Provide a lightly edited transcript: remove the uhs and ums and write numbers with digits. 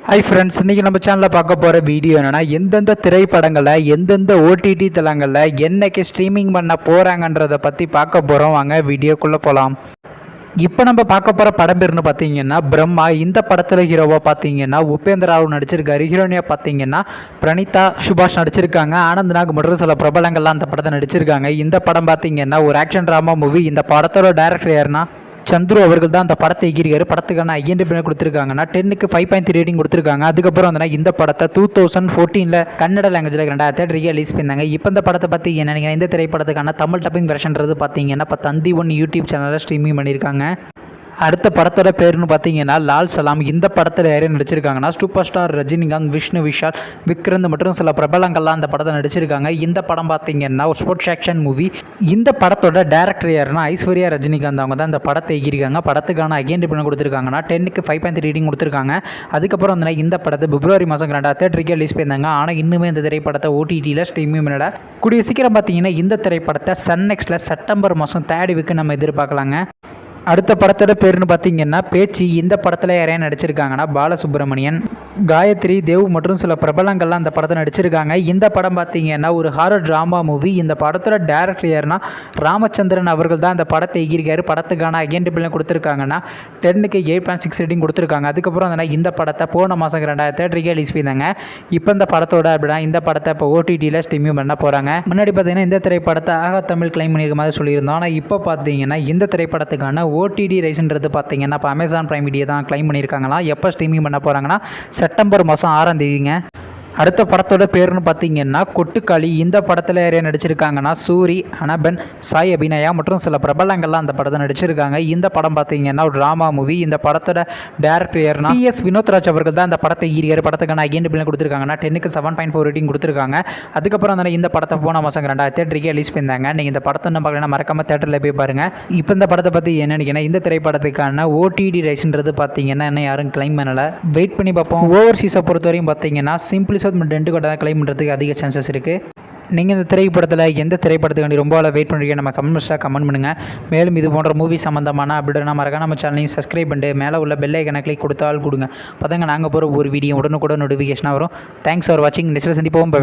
Hi friends, இன்றைக்கி நம்ம சேனலில் பார்க்க போகிற வீடியோ என்னென்னா, எந்தெந்த திரைப்படங்களில் எந்தெந்த ஓடிடி தளங்களில் என்னைக்கு ஸ்ட்ரீமிங் பண்ண போகிறாங்கன்றதை பற்றி பார்க்க போகிறோம். வாங்க வீடியோக்குள்ளே போகலாம். இப்போ நம்ம பார்க்க போகிற படம் பேர்னு பார்த்தீங்கன்னா பிரம்மா. இந்த படத்தில் ஹீரோவாக பார்த்தீங்கன்னா உபேந்திராவும் நடிச்சிருக்காரு. ஹீரோனியாக பார்த்தீங்கன்னா பிரணீதா சுபாஷ் நடிச்சிருக்காங்க. ஆனந்த் நாக் மற்றும் சில பிரபலங்கள்லாம் அந்த படத்தை நடிச்சிருக்காங்க. இந்த படம் பார்த்தீங்கன்னா ஒரு ஆக்ஷன் ட்ராமா மூவி. இந்த படத்தோட டைரக்டர் யாருன்னா சந்துரு அவர்கள் தான் அந்த படத்தை எகிரிக்காரு. படத்துக்கான ஐஎன்டிபி கொடுத்துருக்காங்கன்னா 10க்கு 5.3 ரேட்டிங் கொடுத்துருக்காங்க. அதுக்கப்புறம் வந்து இந்த படத்தை 2014 கன்னட லாங்குவேஜில் 2003 ரிலீஸ் பண்ணாங்க. இப்போ இந்த படத்தை பற்றி என்ன இந்த திரைப்படத்துக்கான தமிழ் டப்பிங் வெர்ஷன்றது பார்த்தீங்கன்னா இப்போ தந்தி ஒன் யூடியூப் சேனலில் ஸ்ட்ரீமிங் பண்ணியிருக்காங்க. அடுத்த படத்தோட பேருன்னு பார்த்தீங்கன்னா லால் சலாம். இந்த படத்தில் யாரையும் நடிச்சிருக்காங்கன்னா சூப்பர் ஸ்டார் ரஜினிகாந்த், விஷ்ணு விஷால், விக்ரந்த் மற்றும் சில பிரபலங்கள்லாம் அந்த படத்தை நடிச்சிருக்காங்க. இந்த படம் பார்த்தீங்கன்னா ஒரு ஸ்போர்ட்ஸ் ஆக்ஷன் மூவி. இந்த படத்தோட டேரக்டர் யாருன்னா ஐஸ்வர்யா ரஜினிகாந்த். அவங்க தான் இந்த படத்தை எகிரிக்காங்க. படத்துக்கான ஐஎன்டிபி கொடுத்துருக்காங்கன்னா 10க்கு 5.3 ரேட்டிங் கொடுத்துருக்காங்க. அதுக்கப்புறம் வந்து இந்த படத்தை பிப்ரவரி மாதம் 2003 ரிலீஸ் பண்ணியிருந்தாங்க. ஆனால் இன்னுமே இந்த திரைப்படத்தை ஓடிடியில் ஸ்ட்ரீமிங் பண்ணல. கூடிய சீக்கிரம் பார்த்தீங்கன்னா இந்த திரைப்படத்தை சன் நெக்ஸ்ட்டில் செப்டம்பர் மாதம் 3 நம்ம எதிர்பார்க்கலாங்க. அடுத்த படத்தோட பேருன்னு பார்த்தீங்கன்னா பேச்சு. இந்த படத்தில் யாரையும் நடிச்சிருக்காங்கன்னா பாலசுப்ரமணியன், காயத்ரி தேவ் மற்றும் சில பிரபலங்கள்லாம் அந்த படத்தை நடிச்சிருக்காங்க. இந்த படம் பார்த்தீங்கன்னா ஒரு ஹாரர் ட்ராமா மூவி. இந்த படத்தோட டேரக்டர் யாருன்னா ராமச்சந்திரன் அவர்கள் தான் அந்த படத்தை எகிரிக்காரு. படத்துக்கான ஐஎன்டிபிலாம் கொடுத்துருக்காங்கன்னா 10க்கு 8.6 ரேட்டிங் கொடுத்துருக்காங்க. அதுக்கப்புறம் வந்து இந்த படத்தை போன மாதம் 2003 ரிலீஸ் பண்ணாங்க. இப்போ இந்த படத்தோட அப்படின்னா இந்த படத்தை இப்போ ஓடிடியில் ஸ்ட்ரீமிங் பண்ண போகிறாங்க. முன்னாடி பார்த்தீங்கன்னா இந்த திரைப்படத்தை ஆகா தமிழ் கிளைம் பண்ணியிருக்க மாதிரி சொல்லியிருந்தோம். ஆனால் இப்போ பார்த்தீங்கன்னா இந்த திரைப்படத்துக்கான ஓடிடி ரைஸ்ன்றது பார்த்தீங்கன்னா இப்போ அமேசான் பிரைம் வீடியோ தான் கிளைம் பண்ணியிருக்காங்களா. எப்போ ஸ்ட்ரீமிங் பண்ண போகிறாங்கன்னா செப்டம்பர் மாதம் 6ஆம் தேதிங்க. அடுத்த படத்தோட பேருன்னு பார்த்தீங்கன்னா கொட்டுக்காளி. இந்த படத்தில் யாரையும் நடிச்சிருக்காங்கன்னா சூரி, அனபன், சாய் அபிநயா மற்றும் சில பிரபலங்கள்லாம் அந்த படத்தை நடிச்சிருக்காங்க. இந்த படம் பார்த்தீங்கன்னா ஒரு ட்ராமா மூவி. இந்த படத்தோட டேரக்டர் யாருன்னா PS வினோத்ராஜ் அவர்கள் தான் இந்த படத்தை ஈரியார். படத்துக்கான ஐஎன்டிபிலாம் கொடுத்துருக்காங்கன்னா 10க்கு 7.4 ரேட்டிங் கொடுத்துருக்காங்க. அதுக்கப்புறம் வந்து இந்த படத்தை போன மாதம் 2003 ரிலீஸ் பண்ணியிருந்தாங்க. நீங்கள் இந்த படத்தை என்ன பார்க்கலாம் மறக்காம தேட்டரில் போய் பாருங்கள். இப்போ இந்த படத்தை பற்றி என்ன நினைக்கிறேன், இந்த திரைப்படத்துக்கான ஓடிடி ரைஸ்ன்றது பார்த்தீங்கன்னா என்ன யாரும் கிளைம் பண்ணலை. வெயிட் பண்ணி பார்ப்போம். ஓவர்சீஸை பொறுத்தவரையும் பார்த்தீங்கன்னா சிம்பிளி 2 கோடி தான் கிளைம் பண்ணுறதுக்கு அதிக சான்சஸ் இருக்குது. நீங்கள் இந்த திரைப்படத்தில் எந்த திரைப்படத்துக்காண்டி ரொம்ப வெயிட் பண்ணுறீங்க நம்ம கமெண்ட்ஸில் கமெண்ட் பண்ணுங்கள். மேலும் இது போன்ற மூவி சம்மந்தமான அப்படின்னா மறக்காம நம்ம சேனலையும் சப்ஸ்கிரைப் பண்ணிட்டு மேலே உள்ள பெல் ஐக்கனை கிளிக் கொடுத்தால் கொடுங்க. பார்த்தங்க நாங்கள் போகிற ஒரு வீடியோ உடனுக்குடன் நோட்டிஃபிகேஷனாக வரும். தேங்க்ஸ் ஃபார் வாட்சிங். நெக்ஸ்ட்டில் சந்திப்போம். பை.